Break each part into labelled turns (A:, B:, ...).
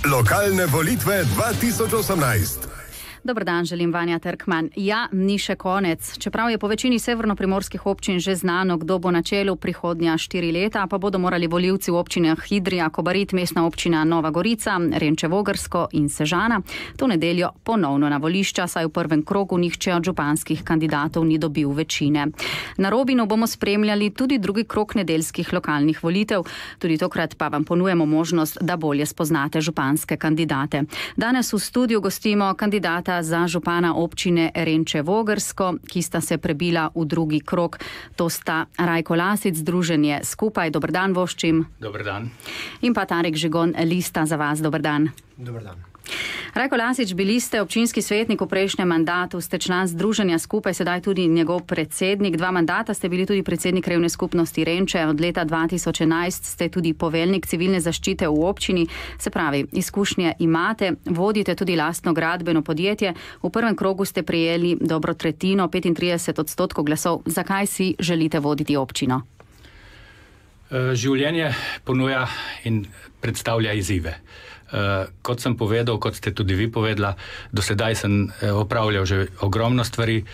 A: Lokalne volitve 2018.
B: Dober dan, želim Vanja Trkman. Ja, ni še konec. Čeprav je po večini severnoprimorskih občin že znano, kdo bo na čelu prihodnja 4 leta, pa bodo morali volivci v občinah Idrija, Kobarid, Mestna občina Nova Gorica, Renče-Vogrsko in Sežana to nedeljo ponovno na volišča, saj v prvem krogu nihče od županskih kandidatov ni dobil večine. Na Robinu bomo spremljali tudi drugi krog nedeljskih lokalnih volitev. Tudi tokrat pa vam ponujemo možnost, da bolje spoznate županske kandidate. Danes v studiu gostimo kandidata za župana občine Renče-Vogrsko, ki sta se prebila v drugi krog. To sta Rajko Lasic, Združenje Skupaj. Dober dan, voščim.
C: Dober dan.
B: In pa Tarek Žigon, Lista za vas. Dober dan.
D: Dober dan.
B: Rajko Lasic, bili ste občinski svetnik v prejšnjem mandatu, ste član Združenja Skupaj, sedaj tudi njegov predsednik. 2 mandata ste bili tudi predsednik Revne skupnosti Renče, od leta 2011 ste tudi poveljnik civilne zaščite v občini. Se pravi, izkušnje imate, vodite tudi lastno gradbeno podjetje. V prvem krogu ste prijeli dobro tretjino, 35% glasov. Zakaj si želite voditi občino?
C: Življenje ponuja in predstavlja izzive. Kot sem povedal, kot ste tudi vi povedala, do sedaj sem opravljal že ogromno stvari.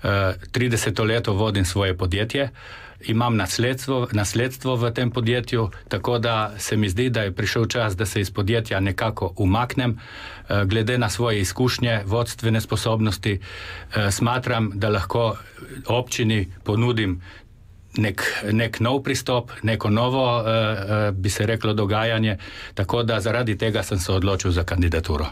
C: 30 let vodim svoje podjetje, imam nasledstvo v tem podjetju, tako da se mi zdi, da je prišel čas, da se iz podjetja nekako umaknem. Glede na svoje izkušnje, vodstvene sposobnosti, smatram, da lahko občini ponudim nek nov pristop, neko novo, bi se reklo, dogajanje, tako da zaradi tega sem se odločil za kandidaturo.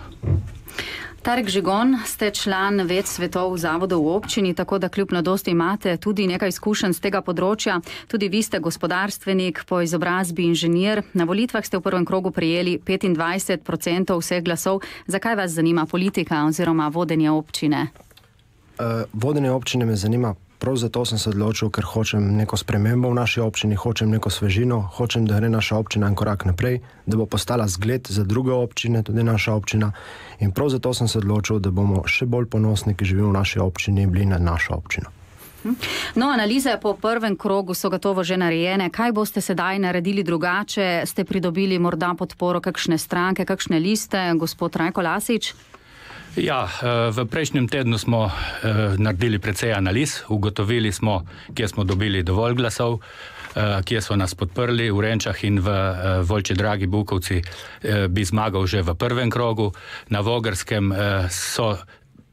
B: Tarek Žigon, ste član več svetov zavodov v občini, tako da kljub mladosti imate tudi nekaj izkušenj z tega področja. Tudi vi ste gospodarstvenik, po izobrazbi inženir. Na volitvah ste v prvem krogu prijeli 25% vseh glasov. Zakaj vas zanima politika oziroma vodenje občine?
D: Vodenje občine me zanima. Prav zato sem se odločil, ker hočem neko spremembo v naši občini, hočem neko svežino, hočem, da gre naša občina en korak naprej, da bo postala zgled za druge občine, tudi naša občina. In prav zato sem se odločil, da bomo še bolj ponosni, ki živimo v naši občini, bili na našo občino.
B: No, analize po prvem krogu so gotovo že narejene. Kaj boste sedaj naredili drugače? Ste pridobili morda podporo kakšne stranke, kakšne liste, gospod Rajko Lasic?
C: Ja, v prejšnjem tednu smo naredili precej analiz, ugotovili smo, kje smo dobili dovolj glasov, kje so nas podprli. V Renčah in v Volčji Dragi Bukovci bi zmagal že v prvem krogu. Na Vogrskem so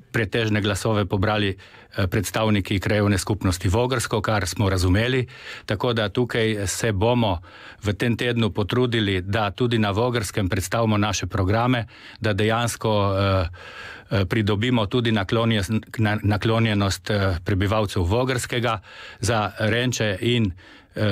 C: pretežne glasove pobrali predstavniki krajevne skupnosti Vogrsko, kar smo razumeli, tako da tukaj se bomo v tem tednu potrudili, da tudi na Vogrskem predstavimo naše programe, da dejansko pridobimo tudi naklonjenost prebivalcev Vogrskega. Za Renče in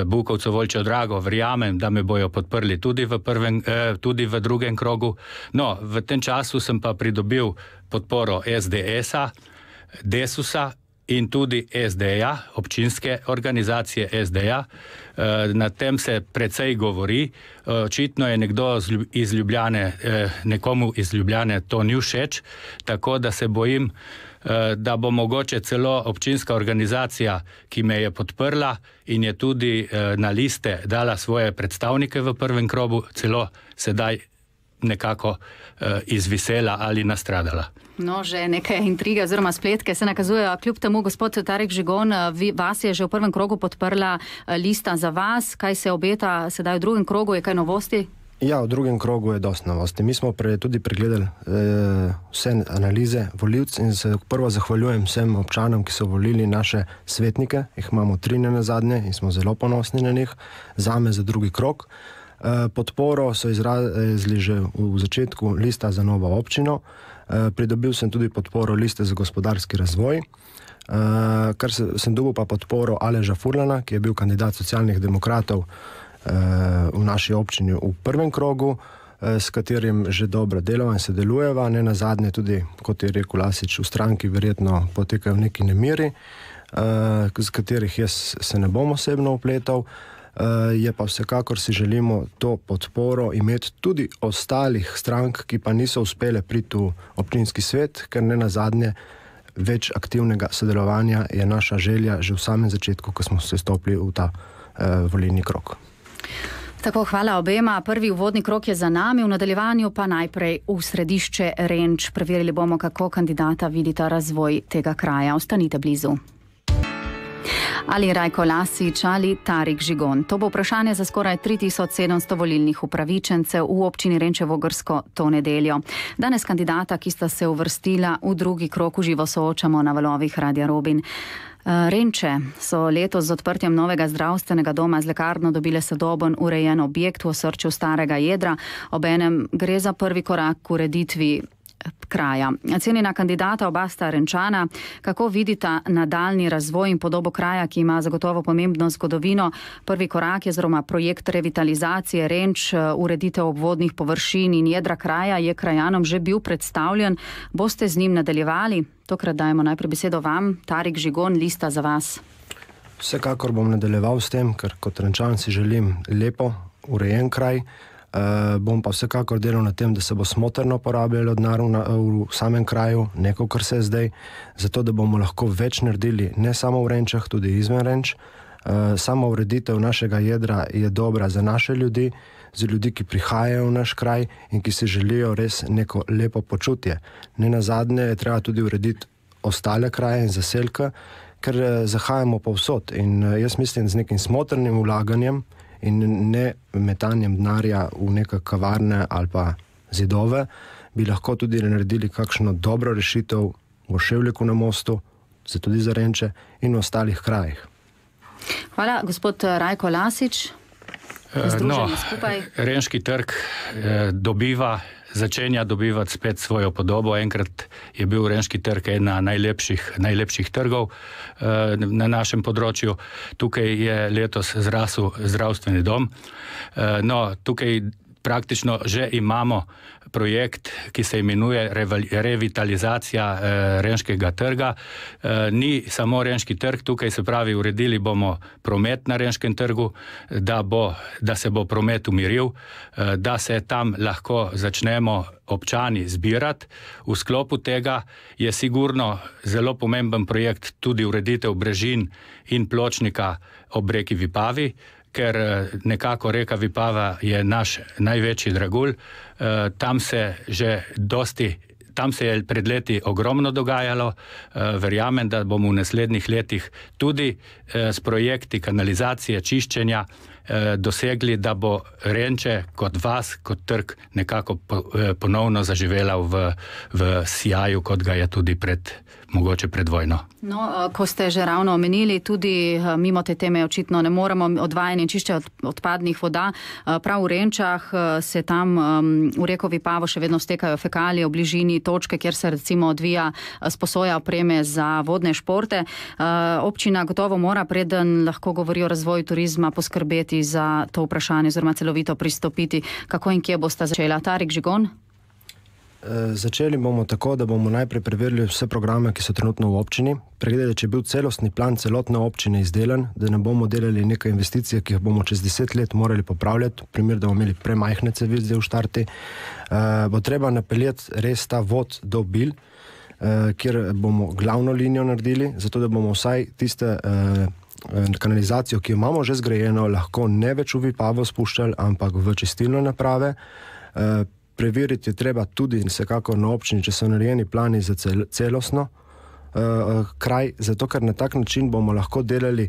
C: Bukovcev Volčjo Drago verjamem, da me bojo podprli tudi v drugem krogu. No, v tem času sem pa pridobil podporo SDS-a, Desusa in tudi SD-ja, občinske organizacije SD-ja. Na tem se precej govori. Očitno je nekomu iz Ljubljane to ni všeč, tako da se bojim, da bo mogoče celo občinska organizacija, ki me je podprla in je tudi na liste dala svoje predstavnike v prvem krogu, celo sedaj nekako izvisela ali nastradala.
B: No, že neke intrige oziroma spletke se nakazujejo. Kljub temu, gospod Tarek Žigon, vas je že v prvem krogu podprla Lista za vas. Kaj se obeta sedaj v drugem krogu? Je kaj novosti?
D: Ja, v drugem krogu je dosti novosti. Mi smo tudi pregledali vse analize volivcev in se prvo zahvaljujem vsem občanom, ki so volili naše svetnike. Jih imamo 3 na zadnje in smo zelo ponosni na njih. Zame za drugi krog. Podporo so izrazili že v začetku Lista za novo občino. Pridobil sem tudi podporo Liste za gospodarski razvoj. Kar sem dobil pa podporo Aleža Furlana, ki je bil kandidat socialnih demokratov v naši občini v prvem krogu, s katerim že dobro delava in se delujeva. Ne nazadnje tudi, kot je rekel Lasic, v stranki verjetno potekajo neki nemiri, z katerih jaz se ne bom osebno vpletal. Je pa vsekakor si želimo to podporo imeti tudi ostalih strank, ki pa niso uspele priti v občinski svet, ker ne nazadnje več aktivnega sodelovanja je naša želja že v samem začetku, ko smo se stopili v ta volilni krog.
B: Tako, hvala obema. Prvi uvodni krok je za nami, v nadaljevanju pa najprej v središče Renč. Preverili bomo, kako kandidata vidita razvoj tega kraja. Ostanite blizu. Ali Rajko Lasič ali Tarik Žigon? To bo vprašanje za skoraj 3700 volilnih upravičencev v občini Renčevo Grsko to nedeljo. Danes kandidata, ki sta se uvrstila v drugi krog, v živo soočamo na valovih Radia Robin. Renče so letos z odprtjem novega zdravstvenega doma z lekarno dobile sodoben urejen objekt v osrčju starega jedra. Obenem gre za prvi korak k ureditvi kraja. Cenjena kandidata, oba sta Renčana, kako vidita nadaljni razvoj in podobo kraja, ki ima zagotovo pomembno zgodovino? Prvi korak je oziroma projekt revitalizacije Renč, ureditev obvodnih površin in jedra kraja je krajanom že bil predstavljen. Boste z njim nadaljevali? Tokrat dajemo najprej besedo vam. Tarik Žigon, lista za vas.
D: Vsekakor bom nadaljeval s tem, ker kot Renčan si želim lepo, urejen kraj. Bom pa vsekakor delal na tem, da se bo smotrno porabljalo denar v samem kraju, neko, kar se je zdaj, zato da bomo lahko več naredili, ne samo v Renčah, tudi izven Renč. Sama ureditev našega jedra je dobra za naše ljudi, za ljudi, ki prihajajo v naš kraj in ki si želijo res neko lepo počutje. Ne nazadnje je treba tudi urediti ostale kraje in zaselke, ker zahajamo povsod. In jaz mislim, z nekim smotrnim vlaganjem in ne metanjem denarja v neke kavarne ali pa zidove, bi lahko tudi naredili kakšno dobro rešitev v Ševljiku na mostu, tudi za Renče in v ostalih krajih.
B: Hvala, gospod Rajko Lasič.
C: Renški trg začenja dobivati spet svojo podobo. Enkrat je bil Renški trg ena najlepših trgov na našem področju. Tukaj je letos zrasel zdravstveni dom. Tukaj praktično že imamo projekt, ki se imenuje revitalizacija Renškega trga. Ni samo Renški trg, tukaj se pravi, uredili bomo promet na Renškem trgu, da se bo promet umiril, da se tam lahko začnemo občani zbirati. V sklopu tega je sigurno zelo pomemben projekt tudi ureditev brežin in pločnika ob reki Vipavi, ker nekako reka Vipava je naš največji dragulj. Tam se je pred leti ogromno dogajalo. Verjamem, da bomo v naslednjih letih tudi s projekti kanalizacije, čiščenja dosegli, da bo Renče kot vas, kot trg nekako ponovno zaživela v sijaju, kot ga je tudi mogoče pred vojno.
B: Ko ste že ravno omenili, tudi mimo te teme očitno ne moremo, odvajanje in čiščenje odpadnih voda. Prav v Renčah se tam v reko Vipavo še vedno stekajo fekalije v bližini točke, kjer se recimo odvija sposoja opreme za vodne športe. Občina gotovo mora, preden lahko govori o razvoju turizma, poskrbeti za to vprašanje oziroma celovito pristopiti. Kako in kje boste začela? Tarik Žigon?
D: Začeli bomo tako, da bomo najprej preverili vse programe, ki so trenutno v občini, pregledali, če je bil celostni plan celotne občine izdelan, da ne bomo delali neke investicije, ki jih bomo čez 10 let morali popravljati, v primer, da bomo imeli premajhne cevi zdaj v štarti. Bo treba napeljati res ta vod do Bil, kjer bomo glavno linijo naredili, zato da bomo vsaj tiste kanalizacijo, ki jo imamo že zgrajeno, lahko ne več v Vipavo spuščali, ampak v čistilne naprave. Preveriti je treba tudi in vsekako na občini, če so narejeni plani za celostno kraj, zato ker na tak način bomo lahko delali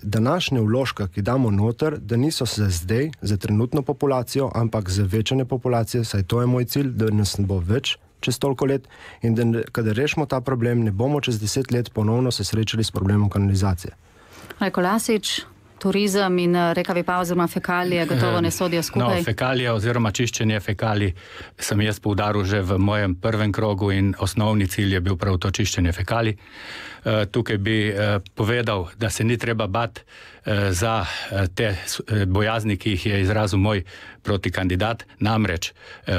D: današnje vložka, ki damo noter, da niso za zdaj, za trenutno populacijo, ampak za večanje populacije, saj to je moj cilj, da nas ne bo več čez toliko let in da kadar rešimo ta problem, ne bomo čez 10 let ponovno se srečali s problemom kanalizacije.
B: Rajko Lasič, turizem in reka Vipava oziroma fekalije gotovo ne sodijo skupaj.
C: Fekalije oziroma čiščenje fekalij sem jaz poudaril že v mojem prvem krogu in osnovni cilj je bil prav to čiščenje fekalij. Tukaj bi povedal, da se ni treba bati za te bojazni, ki jih je izrazil moj protikandidat. Namreč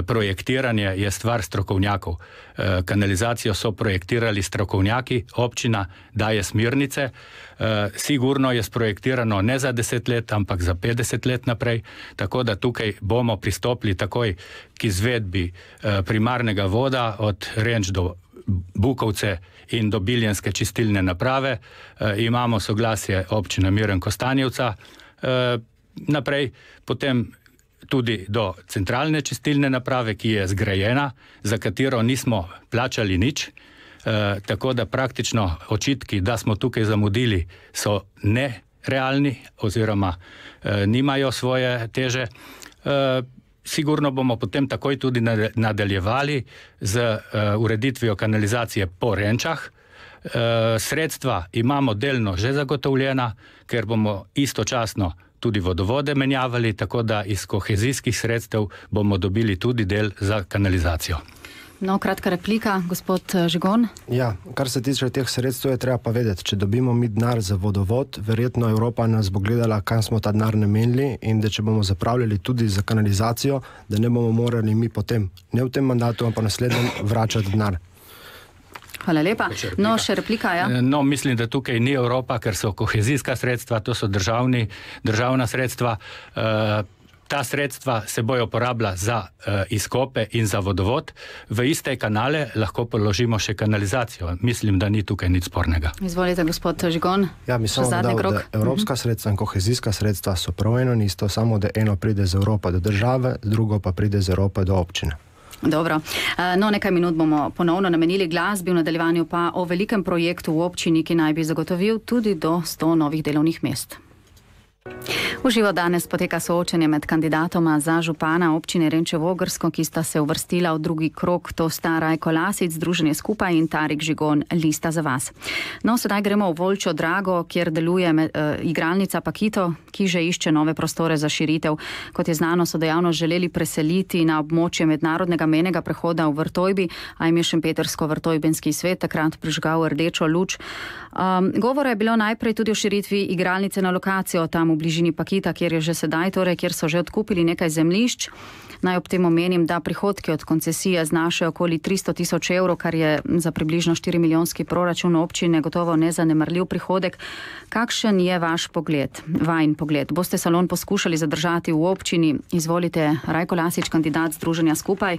C: projektiranje je stvar strokovnjakov. Kanalizacijo so projektirali strokovnjaki, občina daje smernice. Sigurno je sprojektirano ne za 10 let, ampak za 50 let naprej, tako da tukaj bomo pristopili takoj k izvedbi primarnega voda od Renč do Bukovce in do Biljenske čistilne naprave. Imamo soglasje občine Miren Kostanjevca. naprej potem tudi do centralne čistilne naprave, ki je zgrajena, za katero nismo plačali nič, tako da praktično očitki, da smo tukaj zamudili, so nerealni oziroma nimajo svoje teže. Sigurno bomo potem takoj tudi nadaljevali z ureditvijo kanalizacije po Renčah. Sredstva imamo delno že zagotovljena, ker bomo istočasno tudi vodovode menjavali, tako da iz kohezijskih sredstev bomo dobili tudi del za kanalizacijo.
B: No, kratka replika, gospod Žigon.
D: Ja, kar se tiče teh sredstev, je treba pa vedeti, če dobimo mi denar za vodovod, verjetno Evropa nas bo gledala, kam smo ta denar namenili, in da če bomo zapravljali tudi za kanalizacijo, da ne bomo morali mi potem, ne v tem mandatu, ampak naslednjem, vračati denar.
B: Hvala lepa. No, še replika, ja?
C: No, mislim, da tukaj ni Evropa, ker so kohezijska sredstva, to so državna sredstva. Ta sredstva se bojo uporabila za izkope in za vodovod. V iste kanale lahko položimo še kanalizacijo. Mislim, da ni tukaj nič spornega.
B: Izvolite, gospod Žigon.
D: Ja, mi samo dodal, da evropska sredstva in kohezijska sredstva so prav eno in isto, samo da eno pride z Evropa do države, drugo pa pride z Evrope do občine.
B: Dobro. No, nekaj minut bomo ponovno namenili glasbi, v nadaljevanju pa o velikem projektu v občini, ki naj bi zagotovil tudi do 100 novih delovnih mest. V živo danes poteka soočenje med kandidatoma za župana občine Renče-Vogrsko, ki sta se uvrstila v drugi krog, to sta Rajko Lasic, Združenje Skupaj, in Tarik Žigon, Lista za vas. No, sedaj gremo v Volčjo Drago, kjer deluje igralnica Pakito, ki že išče nove prostore za širitev. Kot je znano, so dejavnost želeli preseliti na območje mednarodnega mejnega prehoda v Vrtojbi, a jim je Šempetersko-Vrtojbenski svet takrat prižgal rdečo luč. Govora je bilo najprej tudi o širitvi igralnice na lokacijo tam v bližini Pakita, kjer je že sedaj, torej kjer so že odkupili nekaj zemljišč. Naj ob tem omenim, da prihodki od koncesije znašajo okoli 300 000 evrov, kar je za približno 4 milijonski proračun občine gotovo nezanemarljiv prihodek. Kakšen je vaš pogled, vajin pogled? Boste salon poskušali zadržati v občini? Izvolite, Rajko Lasič, kandidat Združenja Skupaj.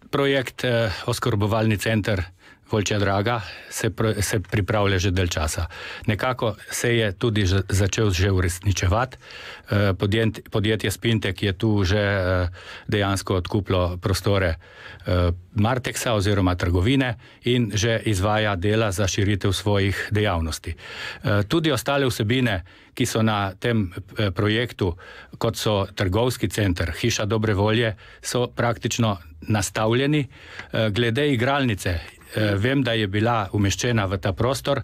C: Projekt oskrbovalni center Volčja Draga se pripravlja že dalj časa. Nekako se je tudi začel že uresničevati. Podjetje Spintek je tu že dejansko odkupilo prostore Martexa oziroma trgovine in že izvaja dela za širitev svojih dejavnosti. Tudi ostale vsebine, ki so na tem projektu, kot so trgovski center, Hiša dobre volje, so praktično nastavljeni. Glede igralnice, vem, da je bila umeščena v ta prostor.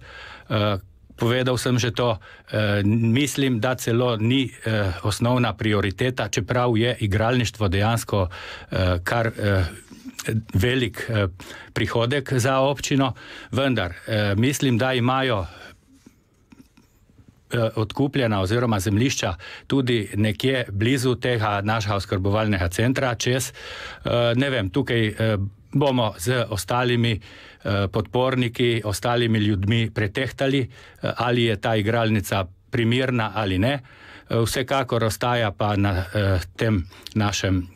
C: Povedal sem že to, mislim, da celo ni osnovna prioriteta, čeprav je igralništvo dejansko kar velik prihodek za občino, vendar mislim, da imajo odkupljena oziroma zemljišča tudi nekje blizu tega našega oskrbovalnega centra, čez, ne vem, tukaj bomo z ostalimi podporniki, ostalimi ljudmi pretehtali, ali je ta igralnica primirna ali ne. Vsekakor ostaja pa na tem našem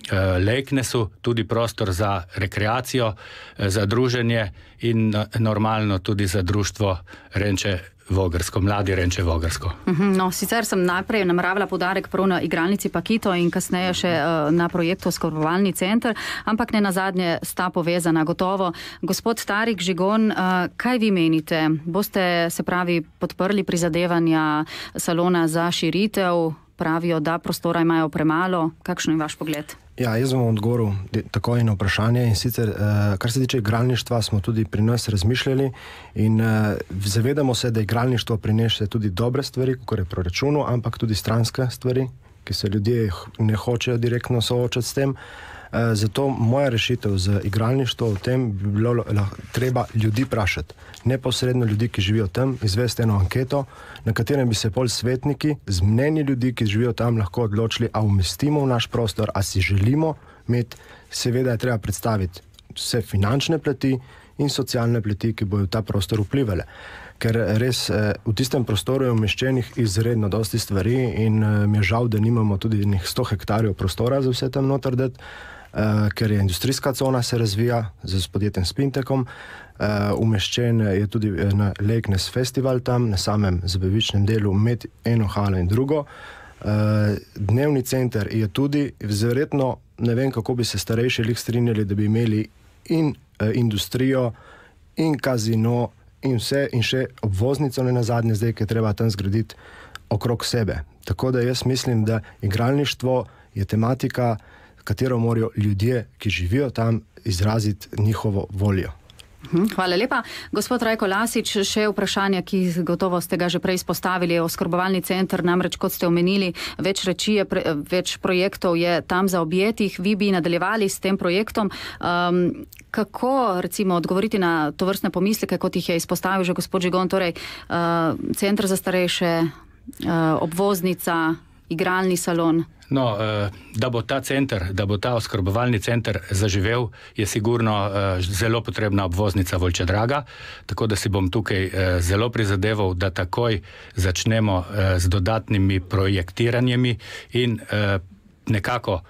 C: Lejknesu tudi prostor za rekreacijo, za druženje in normalno tudi za društvo Renče-Vogrsko, mladi Renče-Vogrsko.
B: No, sicer sem najprej nameravala poudarek prav na igralnici Pakito in kasneje še na projektu oskrbovalni center, ampak ne nazadnje sta povezana gotovo. Gospod Tarik Žigon, kaj vi menite? Boste, se pravi, podprli prizadevanja salona za širitev? Pravijo, da prostora imajo premalo. Kakšen je vaš pogled?
D: Ja, jaz bom odgovoril takoj na vprašanje, in sicer, kar se tiče igralništva, smo tudi pri nas razmišljali in zavedamo se, da igralništvo prinese tudi dobre stvari, kot je proračunu, ampak tudi stranske stvari, ki se ljudje ne hočejo direktno soočati s tem. Zato moja rešitev za igralništvo v tem bi bilo treba ljudi vprašati. Neposredno ljudi, ki živijo tam, izvesti eno anketo, na katerem bi se pol svetniki z mnenji ljudi, ki živijo tam, lahko odločili, a umestimo v naš prostor, a si želimo imeti. Seveda je treba predstaviti vse finančne plati in socialne plati, ki bojo v ta prostor vplivali. Ker res v tistem prostoru je umeščenih izredno dosti stvari in mi je žal, da nimamo tudi 100 hektarjev prostora za vse tam noter dati. ker je industrijska cona se razvija z podjetjem Spintekom. Umeščen je tudi na Lakeness Festival tam, na samem zabavičnem delu med eno halo in drugo. Dnevni center je tudi, verjetno ne vem, kako bi se starejši lik strinjali, da bi imeli in industrijo, in kazino, in vse, in še obvoznico ne nazadnje zdaj, ki je treba tam zgraditi okrog sebe. Tako da jaz mislim, da igralništvo je tematika, katero morajo ljudje, ki živijo tam, izraziti njihovo voljo.
B: Hvala lepa. Gospod Rajko Lasič, še vprašanje, ki gotovo ste ga že prej izpostavili, je oskrbovalni center, namreč kot ste omenili, več projektov je tam za objetih, vi bi nadaljevali s tem projektom. Kako, recimo, odgovoriti na to vrstne pomisleke, kot jih je izpostavil že gospod Žigon, torej center za starejše, obvoznica, igralni salon?
C: No, da bo ta oskrbovalni center zaživel, je sigurno zelo potrebna obvoznica Volčja Draga, tako da si bom tukaj zelo prizadeval, da takoj začnemo z dodatnimi projektiranjami in nekako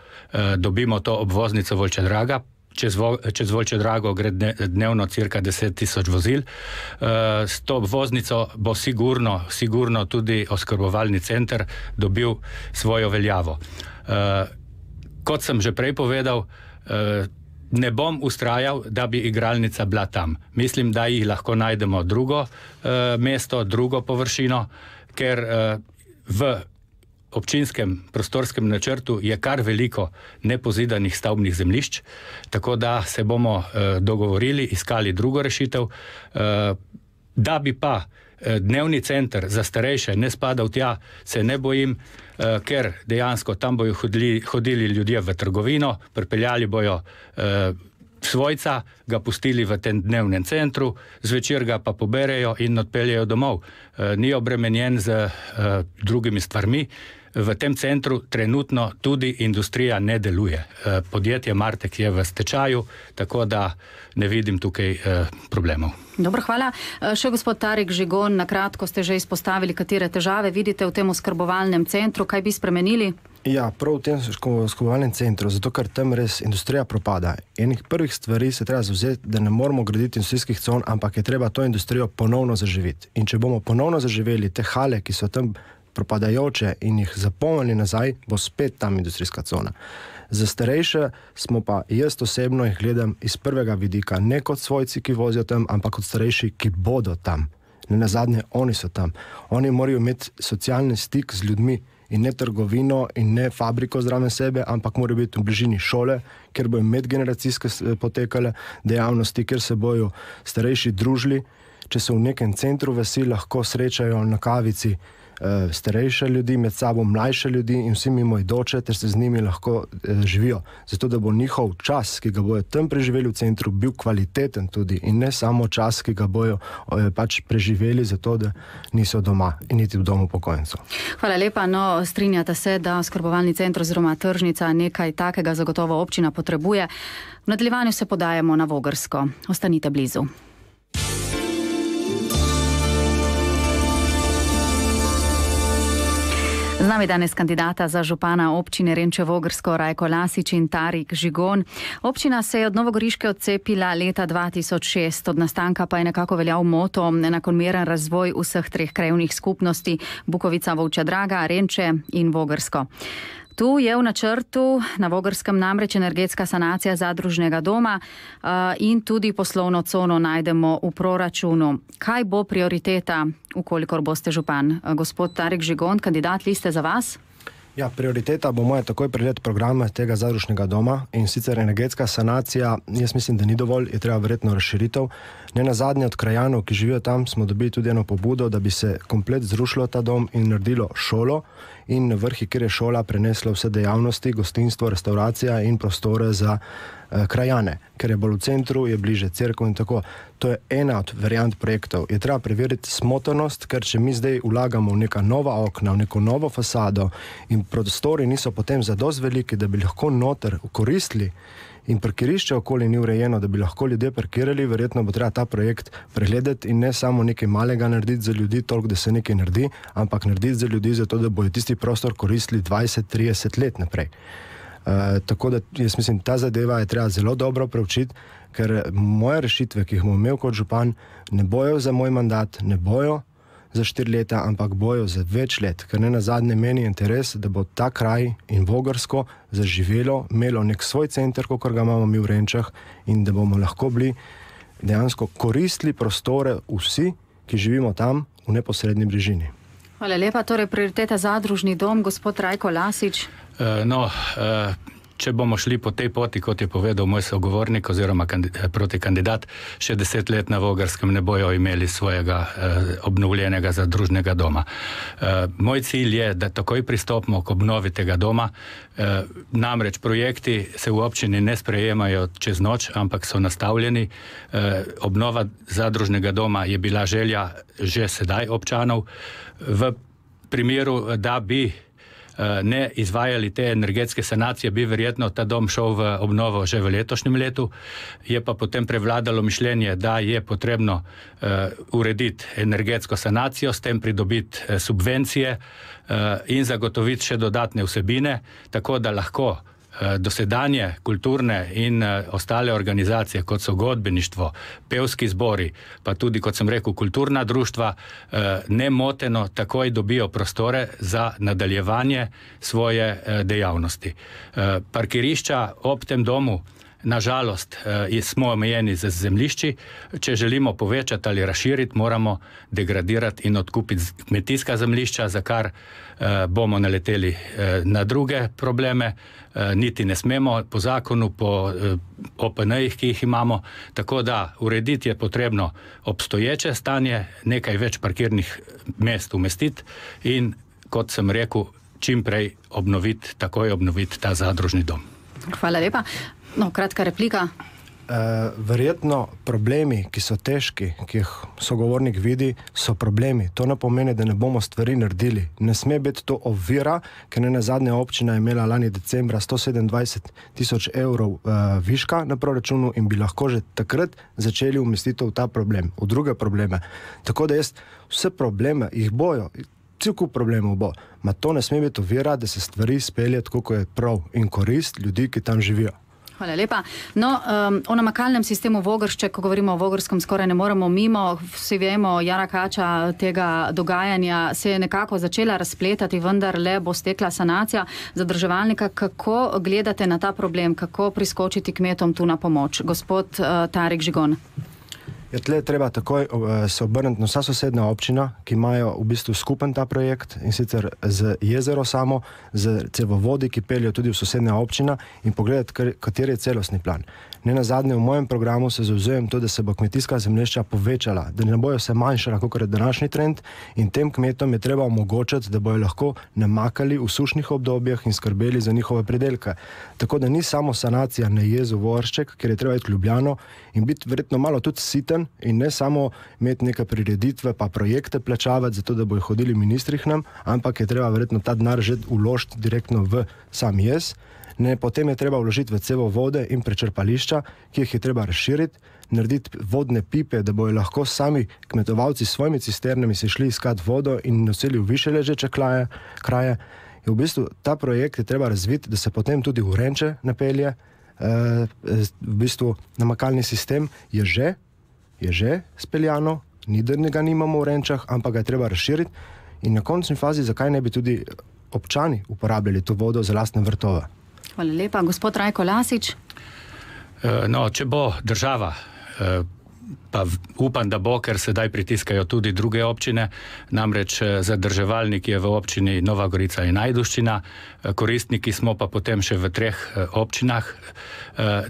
C: dobimo to obvoznico Volčja Draga. Čez Volčjo Drago gre dnevno cirka 10 000 vozil. S to obvoznico bo sigurno tudi oskrbovalni center dobil svojo veljavo. Kot sem že prej povedal, ne bom ustrajal, da bi igralnica bila tam. Mislim, da jih lahko najdemo drugo mesto, drugo površino, ker v občinskem prostorskem načrtu je kar veliko nepozidanih stavbnih zemljišč, tako da se bomo dogovorili, iskali drugo rešitev. Da bi pa dnevni center za starejše ne spadal tja, se ne bojim, ker dejansko tam bojo hodili ljudje v trgovino, pripeljali bojo svojca, ga pustili v tem dnevnem centru, zvečer ga pa poberejo in odpeljejo domov. Ni obremenjen z drugimi stvarmi. V tem centru trenutno tudi industrija ne deluje. Podjetje Martek je v stečaju, tako da ne vidim tukaj problemov.
B: Dobro, hvala. Še gospod Tarik Žigon, na kratko ste že izpostavili, katere težave vidite v tem oskrbovalnem centru, kaj bi spremenili?
D: Ja, prav v tem oskrbovalnem centru, zato ker tam res industrija propada. Enih prvih stvari se treba zavzeti, da ne moramo graditi industrijskih con, ampak je treba to industrijo ponovno zaživeti. In če bomo ponovno zaživeli te hale, ki so tam propadajoče in jih zapolnili nazaj, bo spet tam industrijska cona. Za starejše smo pa, jaz osebno jih gledam iz prvega vidika, ne kot svojci, ki vozijo tam, ampak kot starejši, ki bodo tam. Ne nazadnje, oni so tam. Oni morajo imeti socialni stik z ljudmi in ne trgovino in ne fabriko zraven sebe, ampak morajo biti v bližini šole, kjer bojo medgeneracijske potekale dejavnosti, kjer se bojo starejši družili. Če so v nekem centru vasi, lahko srečajo na kavici starejše ljudi, med sabo mlajše ljudi in vsi mimoidoče, ter se z njimi lahko živijo. Zato, da bo njihov čas, ki ga bojo tam preživeli v centru, bil kvaliteten tudi in ne samo čas, ki ga bojo pač preživeli zato, da niso doma in niti v domu upokojencev.
B: Hvala lepa. No, strinjate se, da oskrbovalni center oziroma tržnica nekaj takega zagotovo občina potrebuje. V nadaljevanju se podajamo na Vogrsko. Ostanite blizu. Z nami danes kandidata za župana občine Renče Vogrsko Rajko Lasič in Tarik Žigon. Občina se je od Novogoriške odcepila leta 2006, od nastanka pa je nekako veljal moto enakomeren razvoj vseh treh krajevnih skupnosti Bukovica, Volčja Draga, Renče in Vogrsko. Tu je v načrtu na Vogrskem namreč energetska sanacija zadružnega doma in tudi poslovno cono najdemo v proračunu. Kaj bo prioriteta, ukolikor boste župan? Gospod Tarik Žigon, kandidat, liste za vas?
D: Ja, prioriteta bo moja takoj pregled programa tega zadružnega doma in sicer energetska sanacija, jaz mislim, da ni dovolj, je treba verjetno razširitev. Ne nazadnje od krajanov, ki živijo tam, smo dobili tudi eno pobudo, da bi se komplet zrušilo ta dom in naredilo šolo in na vrhi, kjer je šola, preneslo vse dejavnosti, gostinstvo, restauracija in prostore za krajane. Ker je bolj v centru, je bliže cerkev in tako. To je ena od variant projektov. Je treba preveriti smotrnost, ker če mi zdaj vlagamo v neka nova okna, v neko novo fasado in prostori niso potem zadost veliki, da bi lahko noter koristili in parkirišče okoli ni urejeno, da bi lahko ljudje parkirali, verjetno bo treba ta projekt pregledati in ne samo nekaj malega narediti za ljudi, toliko, da se nekaj naredi, ampak narediti za ljudi zato, da bojo tisti prostor koristili 20-30 let naprej. Tako da jaz mislim, ta zadeva je treba zelo dobro preučiti, ker moje rešitve, ki jih bom imel kot župan, ne bojo za moj mandat, ne bojo za 4 leta, ampak bojo za več let, ker ne nazadnje meni interes, da bo ta kraj in Vogrsko zaživelo, imelo nek svoj center, kot ga imamo mi v Renčah, in da bomo lahko bili dejansko koristili prostore vsi, ki živimo tam v neposredni bližini.
B: Hvala lepa. Torej, prioriteta zadružni dom, gospod Rajko Lasič.
C: Če bomo šli po tej poti, kot je povedal moj sogovornik oziroma protikandidat, še 10 let na Vogrskem ne bojo imeli svojega obnovljenega zadružnega doma. Moj cilj je, da takoj pristopimo k obnovi tega doma. Namreč projekti se v občini ne sprejemajo čez noč, ampak so nastavljeni. Obnova zadružnega doma je bila želja že sedaj občanov. V primeru, da bi ne izvajali te energetske sanacije, bi verjetno ta dom šel v obnovo že v letošnjem letu. Je pa potem prevladalo mišljenje, da je potrebno urediti energetsko sanacijo, s tem pridobiti subvencije in zagotoviti še dodatne vsebine, tako da lahko dosedanje kulturne in ostale organizacije, kot so godbeništvo, pevski zbori, pa tudi, kot sem rekel, kulturna društva, nemoteno takoj dobijo prostore za nadaljevanje svoje dejavnosti. Parkirišča ob tem domu, nažalost, smo omejeni z zemljišči. Če želimo povečati ali razširiti, moramo degradirati in odkupiti kmetijska zemljišča, za kar bomo naleteli na druge probleme. Niti ne smemo po zakonu, po OPN-jih, ki jih imamo. Tako da urediti je potrebno obstoječe stanje, nekaj več parkirnih mest umestiti in, kot sem rekel, čim prej takoj obnoviti ta zadružni dom.
B: Hvala lepa. Kratka replika.
D: Verjetno problemi, ki so težki, ki jih sogovornik vidi, so problemi. To ne pomeni, da ne bomo stvari naredili. Ne sme biti to ovira, ker ne nazadnje občina je imela lani decembra 127 000 evrov viška na proračunu in bi lahko že takrat začeli umestiti v ta problem, v druge probleme. Tako da jaz vse probleme, jih bojo, cel kup problemov bo. To ne sme biti ovira, da se stvari spelje tako, kot je prav in korist ljudi, ki tam živijo.
B: Hvala lepa. O namakalnem sistemu Vogršček, ko govorimo o Vogrskem, skoraj ne moremo mimo. Vsi vemo, jara kača tega dogajanja se je nekako začela razpletati, vendar le bo stekla sanacija zadrževalnika. Kako gledate na ta problem? Kako priskočiti kmetom tu na pomoč? Gospod Tarik Žigon.
D: Tle treba takoj se obrniti na vsa sosednja občina, ki imajo v bistvu skupen ta projekt, in sicer z jezero samo, z cevovodi, ki peljejo tudi v sosednja občina, in pogledati, kateri je celostni plan. Ne nazadnje v mojem programu se zavzujem to, da se bo kmetijska zemljišča povečala, da ne bojo se manjšala, kot je današnji trend, in tem kmetom je treba omogočiti, da bojo lahko namakali v sušnih obdobjih in skrbeli za njihove pridelke. Tako da ni samo sanacija na jezu Vogršček, ker je treba iti v Ljubljano in biti verjetno malo tudi siten in ne samo imeti neke prireditve pa projekte plačavati, zato da bojo hodili ministri k nam, ampak je treba verjetno ta denar že vložiti direktno v sam jez. Potem je treba vložiti v cevovode in prečrpališča, ki jih je treba razširiti, narediti vodne pipe, da bojo lahko sami kmetovalci s svojimi cisternami se šli iskati vodo in nosili v više ležeče kraje. In v bistvu ta projekt je treba razviti, da se potem tudi v Renče napelje. V bistvu namakalni sistem je že speljano, ni da ga nimamo v Renčah, ampak ga je treba razširiti in na končni fazi, zakaj ne bi tudi občani uporabljali to vodo za lastne vrtove.
B: Hvala lepa. Gospod Rajko Lasič.
C: Če bo država, pa upam, da bo, ker sedaj pritiskajo tudi druge občine, namreč zadrževalnik je v občini Nova Gorica in Ajdovščina, koristniki smo pa potem še v 3 občinah.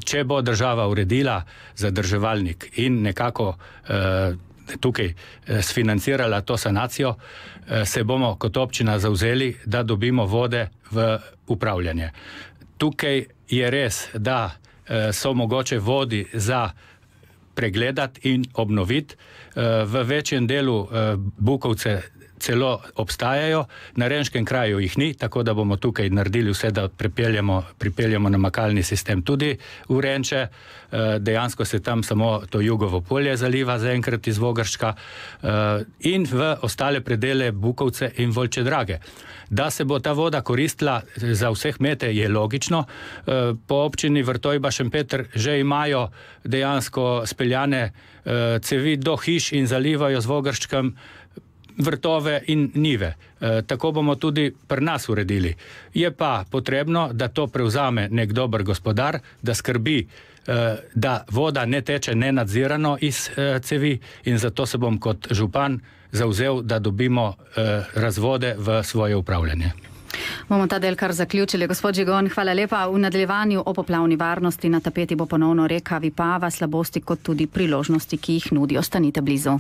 C: Če bo država uredila zadrževalnik in nekako tukaj sfinancirala to sanacijo, se bomo kot občina zavzeli, da dobimo vode v upravljanje. Tukaj je res, da so mogoče vodi za pregledati in obnoviti. V večjem delu Bukovce celo obstajajo, na renškem kraju jih ni, tako da bomo tukaj naredili vse, da pripeljamo namakalni sistem tudi v Renče. Dejansko se tam samo to Jugovo polje zaliva zaenkrat iz Vogrščka in v ostale predele Bukovce in Volčje Drage. Da se bo ta voda koristila za vse kmete, je logično. Po občini Vrtojba Šempeter že imajo dejansko speljane cevi do hiš in zalivajo z Vogrščkem vrtove in njive. Tako bomo tudi pri nas uredili. Je pa potrebno, da to prevzame nek dober gospodar, da skrbi, da voda ne teče nenadzirano iz cevi, in zato se bom kot župan zavzel, da dobimo razvode v svoje upravljanje.
B: Bomo ta del kar zaključili. Gospod Žigon, hvala lepa. V nadaljevanju o poplavni varnosti na tapeti bo ponovno reka Vipava, slabosti kot tudi priložnosti, ki jih nudi. Ostanite blizu.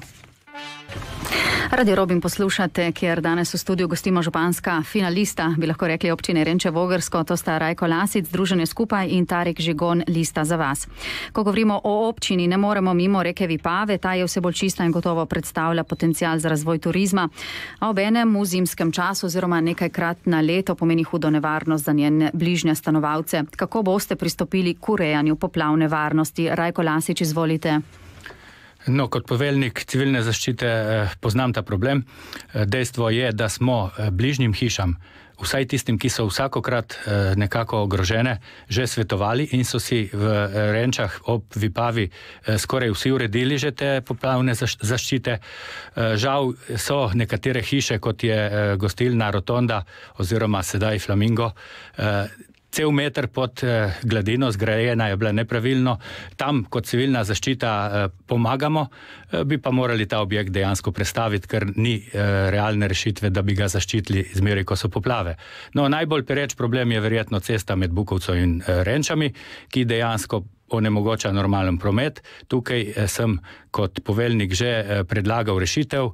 B: Radio Robin poslušate, kjer danes v studiu gostimo županska finalista, bi lahko rekli, občine Renče Vogrsko, to sta Rajko Lasic, Združenje Skupaj, in Tarik Žigon, Lista za vas. Ko govorimo o občini, ne moremo mimo reke Vipave, ta je vse bolj čista in gotovo predstavlja potencial za razvoj turizma, a obenem v zimskem času oziroma nekajkrat na leto pomeni hudo nevarnost za njene bližnje stanovalce. Kako boste pristopili k urejanju poplavne varnosti? Rajko Lasic, izvolite.
C: No, kot poveljnik civilne zaščite poznam ta problem. Dejstvo je, da smo bližnjim hišam, vsaj tistim, ki so vsakokrat nekako ogrožene, že svetovali in so si v Renčah ob Vipavi skoraj vsi uredili že te poplavne zaščite. Žal so nekatere hiše, kot je gostilna Rotonda oziroma sedaj Flamingo, cel meter pod gladino, zgrajena je bila nepravilno. Tam kot civilna zaščita pomagamo, bi pa morali ta objekt dejansko prestaviti, ker ni realne rešitve, da bi ga zaščitili zmeraj, ko so poplave. No, najbolj pereč problem je verjetno cesta med Bukovcem in Renčami, ki dejansko onemogoča normalen promet. Tukaj sem kot poveljnik že predlagal rešitev.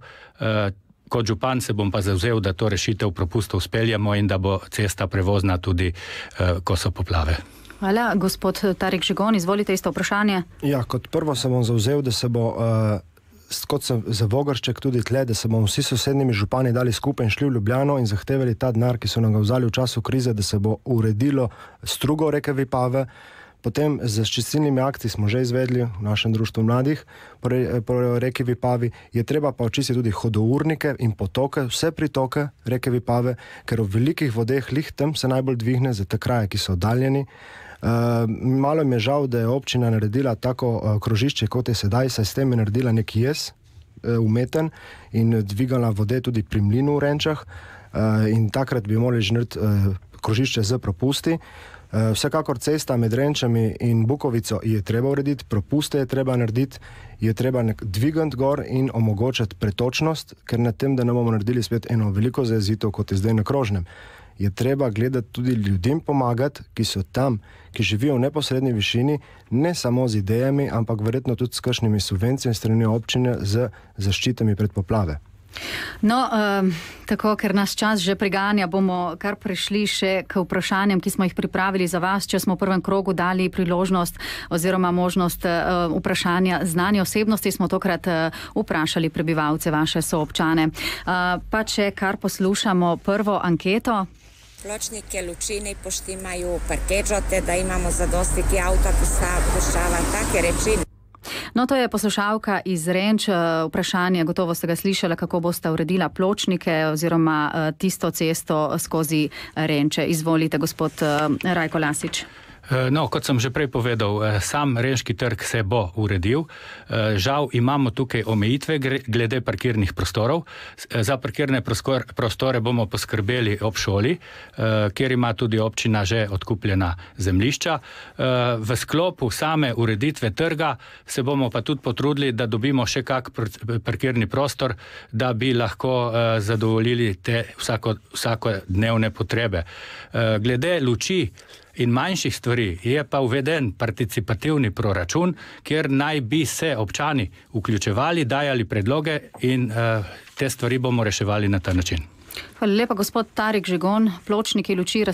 C: Kot župan se bom pa zavzel, da to rešitev propustov speljamo in da bo cesta prevozna tudi, ko so poplave.
B: Hvala. Gospod Tarik Žigon, izvolite isto vprašanje.
D: Ja, kot prvo se bom zavzel, da se bo, kot sem za Vogršček tudi tle, da se bomo vsi sosednjimi župani dali skupaj in šli v Ljubljano in zahtevali ta denar, ki so nam ga vzali v času krize, da se bo uredilo strugo reke Vipave. Potem z čistilnimi akti smo že izvedli v našem društvu mladih po reki Vipavi. Je treba pa očistiti tudi hodournike in potoke, vse pritoke reke Vipave, ker v velikih vodeh lihtem se najbolj dvigne za te kraje, ki so oddaljeni. Malo mi je žal, da je občina naredila tako krožišče, kot je sedaj, saj s tem je naredila nek jez umeten in dvigala vode tudi pri mlinu v Renčah, in takrat bi morali že narediti krožišče z propusti. Vsekakor cesta med Renčami in Bukovico je treba urediti, propuste je treba narediti, je treba dvigati gor in omogočati pretočnost, ker na tem, da ne bomo naredili spet eno veliko zajezitev, kot je zdaj na Krožnem. Je treba gledati tudi ljudem pomagati, ki so tam, ki živijo v neposrednji višini, ne samo z idejami, ampak verjetno tudi s kakšnimi subvencijami strani občine z zaščitami pred poplave.
B: No, tako, ker nas čas že priganja, bomo kar prišli še k vprašanjem, ki smo jih pripravili za vas, če smo v prvem krogu dali priložnost oziroma možnost vprašanja znanje osebnosti, smo tokrat vprašali prebivalce, vaše soobčane. Pa če kar poslušamo prvo anketo.
E: Pločnike, lučine poštimajo, parkeđote, da imamo zadostiti avta, puščava, take reči.
B: No, to je poslušalka iz Renč. Vprašanje, gotovo ste ga slišali, kako boste uredila pločnike oziroma tisto cesto skozi Renče. Izvolite, gospod Rajko Lasic.
C: No, kot sem že prej povedal, sam Renški trg se bo uredil. Žal imamo tukaj omejitve glede parkirnih prostorov. Za parkirne prostore bomo poskrbeli ob šoli, kjer ima tudi občina že odkupljena zemljišča. V sklopu same ureditve trga se bomo pa tudi potrudili, da dobimo še kak parkirni prostor, da bi lahko zadovoljili te vsakodnevne potrebe. Glede luči in manjših stvari je pa uveden participativni proračun, kjer naj bi se občani vključevali, dajali predloge in te stvari bomo reševali na ta način.
B: Hvala lepa, gospod Tarik Žigon. Pločniki, luči,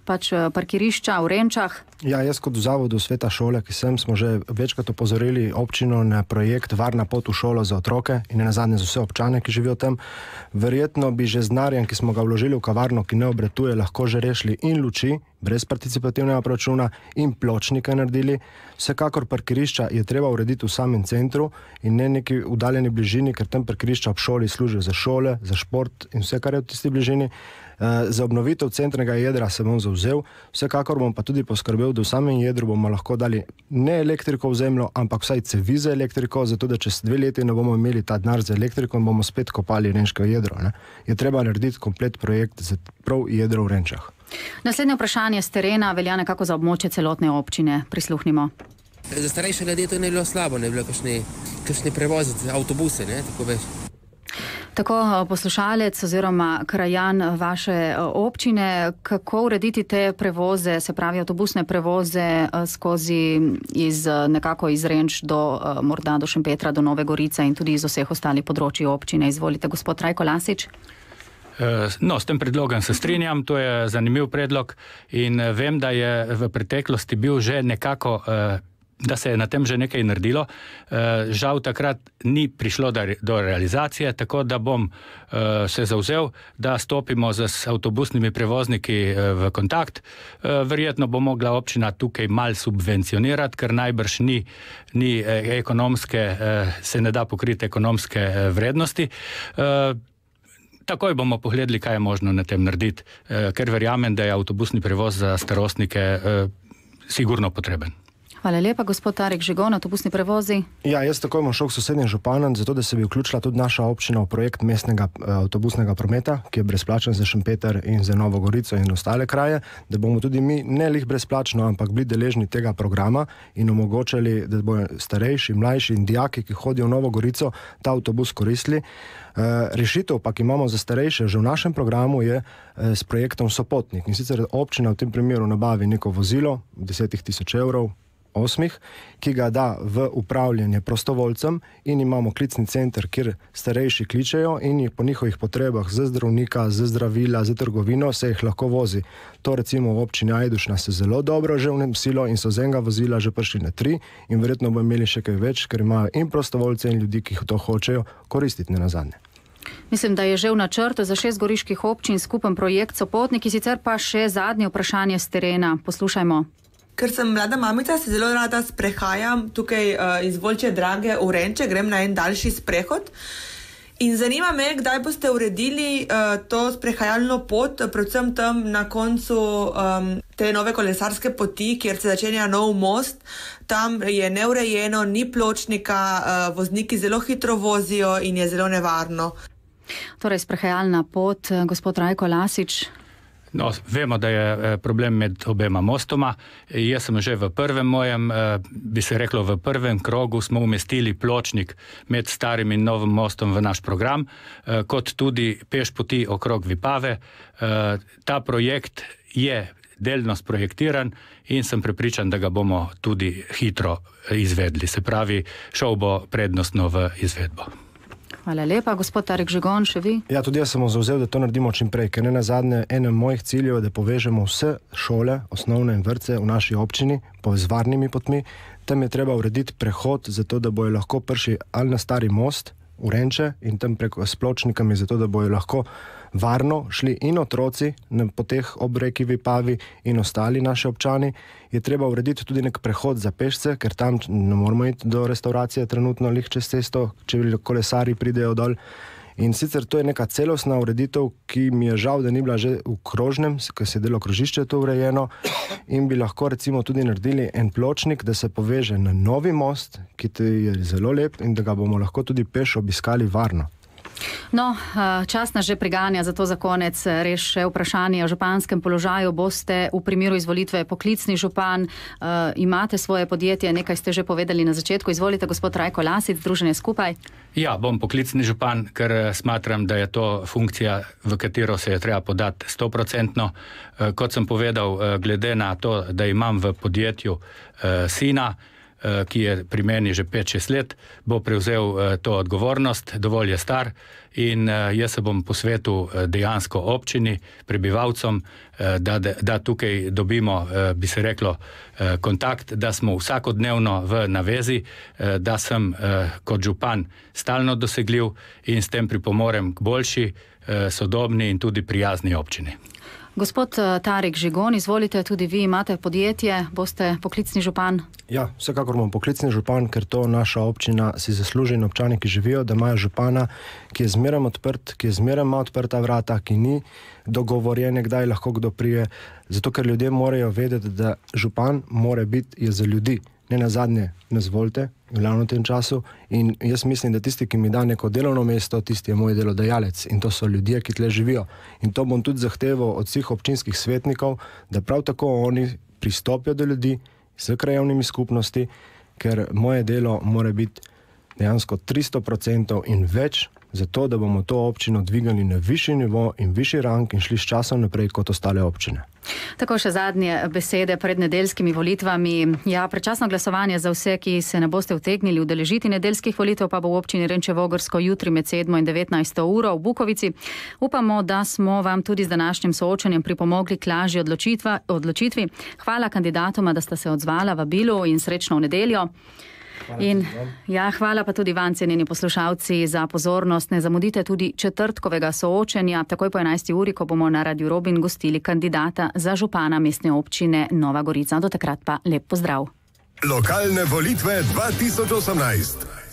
B: pač parkirišča v Renčah.
D: Ja, jaz kot v zavodu Sveta šole, ki smo že večkrat opozorili občino na projekt Varna pot v šolo za otroke in nazadnje za vse občane, ki živijo tam. Verjetno bi že z denarjem, ki smo ga vložili v kavarno, ki ne obratuje, lahko že rešili in luči, brez participativnega proračuna, in pločnike naredili. Vsekakor parkirišča je treba urediti v samem centru in ne neki udaljeni bližini, ker tam parkirišča ob šoli služijo za šole, za šport in vse, kar je v tisti bližini. Za obnovitev centrnega jedra se bom zavzel, vsekakor bom pa tudi poskrbel, da v samem jedru bomo lahko dali ne elektriko v zemljo, ampak vsaj cevi za elektriko, zato da čez 2 leti ne bomo imeli ta denar za elektriko in bomo spet kopali renško jedro. Ne? Je treba narediti komplet projekt za prav jedro v Renčah.
B: Naslednje vprašanje z terena velja nekako za območje celotne občine. Prisluhnimo.
F: Za starejše ljudi to ne bilo slabo, ne bilo kakšni prevozi, avtobuse, ne, tako veš.
B: Tako poslušalec oziroma krajan vaše občine, kako urediti te prevoze, se pravi avtobusne prevoze skozi nekako iz Renč do morda do Šempetra, do Nove Gorice in tudi iz vseh ostalih področij občine. Izvolite, gospod Rajko Lasič.
C: No, s tem predlogom se strinjam, to je zanimiv predlog in vem, da je v preteklosti bil že nekako da se je na tem že nekaj naredilo. Žal takrat ni prišlo do realizacije, tako da bom se zavzel, da stopimo z avtobusnimi prevozniki v kontakt. Verjetno bo mogla občina tukaj mal subvencionirati, ker najbrž ni ekonomske, se ne da pokriti ekonomske vrednosti. Takoj bomo pogledali, kaj je možno na tem narediti, ker verjamem, da je avtobusni prevoz za starostnike sigurno potreben.
B: Hvala lepa, gospod Arek Žigon, avtobusni prevozi.
D: Ja, jaz takoj bom šel k sosednjim županom, zato da se bi vključila tudi naša občina v projekt mestnega avtobusnega prometa, ki je brezplačen za Šempeter in za Novo Gorico in ostale kraje, da bomo tudi mi ne lih brezplačno, ampak bili deležni tega programa in omogočali, da bodo starejši, mlajši in dijaki, ki hodijo v Novo Gorico, ta avtobus koristili. Rešitev pa, ki imamo za starejše že v našem programu, je s projektom Sopotnik. In sicer občina v tem primeru nabavi neko vozilo 10 000 evrov, 8, ki ga da v upravljanje prostovoljcem in imamo klicni center, kjer starejši kličejo in jih po njihovih potrebah za zdravnika, za zdravila, za trgovino se jih lahko vozi. To recimo v občini Ajdušna se zelo dobro že vnesilo in so z enega vozila že prišli na 3 in verjetno bo imeli še kaj več, ker imajo in prostovoljce in ljudi, ki to hočejo koristiti nenazadnje.
B: Mislim, da je že v načrtu za 6 goriških občin skupen projekt Sopotniki, sicer pa še zadnje vprašanje z terena. Poslušajmo.
G: Ker sem mlada mamica, se zelo rada sprehajam tukaj iz Volčje Drage v Renče, grem na en daljši sprehod. In zanima me, kdaj boste uredili to sprehajalno pot, predvsem tam na koncu te nove kolesarske poti, kjer se začenja nov most. Tam je neurejeno, ni pločnika, vozniki zelo hitro vozijo in je zelo nevarno.
B: Torej, sprehajalna pot, gospod Rajko Lasič.
C: No, vemo, da je problem med obema mostoma. Jaz sem že v prvem mojem, bi se reklo, v prvem krogu smo umestili pločnik med starim in novim mostom v naš program, kot tudi peš poti okrog Vipave. Ta projekt je delno sprojektiran in sem prepričan, da ga bomo tudi hitro izvedli. Se pravi, šel bo prednostno v izvedbo.
B: Hvala lepa. Gospod Arek Žigon, še vi?
D: Ja, tudi jaz sem zavzel, da to naredimo čim prej, ker ne nazadnje enem mojih ciljev je, da povežemo vse šole, osnovne in vrtce v naši občini z varnimi potmi. Tam je treba urediti prehod, zato da bojo lahko prišli ali na stari most v Renče in tam preko s pločnikami, zato da bojo lahko varno šli in otroci na poteh ob reki Vipavi in ostali naši občani. Je treba urediti tudi nek prehod za pešce, ker tam ne moramo iti do restauracije trenutno lih čez cesto, če kolesari pridejo dol. In sicer to je neka celostna ureditev, ki mi je žal, da ni bila že v krožnem, ker se je delo krožišče to urejeno in bi lahko recimo tudi naredili en pločnik, da se poveže na novi most, ki je zelo lep in da ga bomo lahko tudi peš obiskali varno.
B: No, čas nas že priganja, zato za konec res še vprašanje o županskem položaju. Boste v primeru izvolitve poklicni župan, imate svoje podjetje, nekaj ste že povedali na začetku. Izvolite, gospod Rajko Lasič, Združenje Skupaj.
C: Ja, bom poklicni župan, ker smatram, da je to funkcija, v katero se je treba podati 100%. Kot sem povedal, glede na to, da imam v podjetju sina, ki je pri meni že 5-6 let, bo prevzel to odgovornost, dovolj je star in jaz se bom posvetil dejansko občini, prebivalcem, da tukaj dobimo, bi se reklo, kontakt, da smo vsakodnevno v navezi, da sem kot župan stalno dosegljiv in s tem pripomorem k boljši, sodobni in tudi prijazni občini.
B: Gospod Tarik Žigon, izvolite, tudi vi imate podjetje, boste poklicni župan?
D: Ja, vsekakor bom poklicni župan, ker to naša občina si zasluži in občani, ki živijo, da imajo župana, ki je zmeraj odprt, ki je zmeraj ima odprta vrata, ki ni dogovorjen, kdaj lahko kdo prije, zato ker ljudje morajo vedeti, da župan mora biti je za ljudi. Ne nazadnje nas volite, glavno v tem času, in jaz mislim, da tisti, ki mi da neko delovno mesto, tisti je moj delodajalec in to so ljudje, ki tle živijo. In to bom tudi zahteval od vseh občinskih svetnikov, da prav tako oni pristopijo do ljudi s krajevnimi skupnosti, ker moje delo mora biti dejansko 300% in več, zato da bomo to občino dvigali na višji nivo in višji rang in šli s časom naprej kot ostale občine.
B: Tako še zadnje besede pred nedeljskimi volitvami. Ja, predčasno glasovanje za vse, ki se ne boste utegnili udeležiti nedeljskih volitev, pa bo v občini Renče Vogrsko jutri med 7 in 19 uro v Bukovici. Upamo, da smo vam tudi z današnjim soočanjem pripomogli k lažji odločitvi. Hvala kandidatoma, da sta se odzvala vabilu in srečno v nedeljo. Hvala pa tudi vam, cenjeni poslušalci, za pozornost. Ne zamudite tudi četrtkovega soočenja, takoj po 11. uri, ko bomo na Radiu Robin gostili kandidata za župana mestne občine Nova Gorica. Do takrat pa lep pozdrav.
A: Lokalne volitve 2018.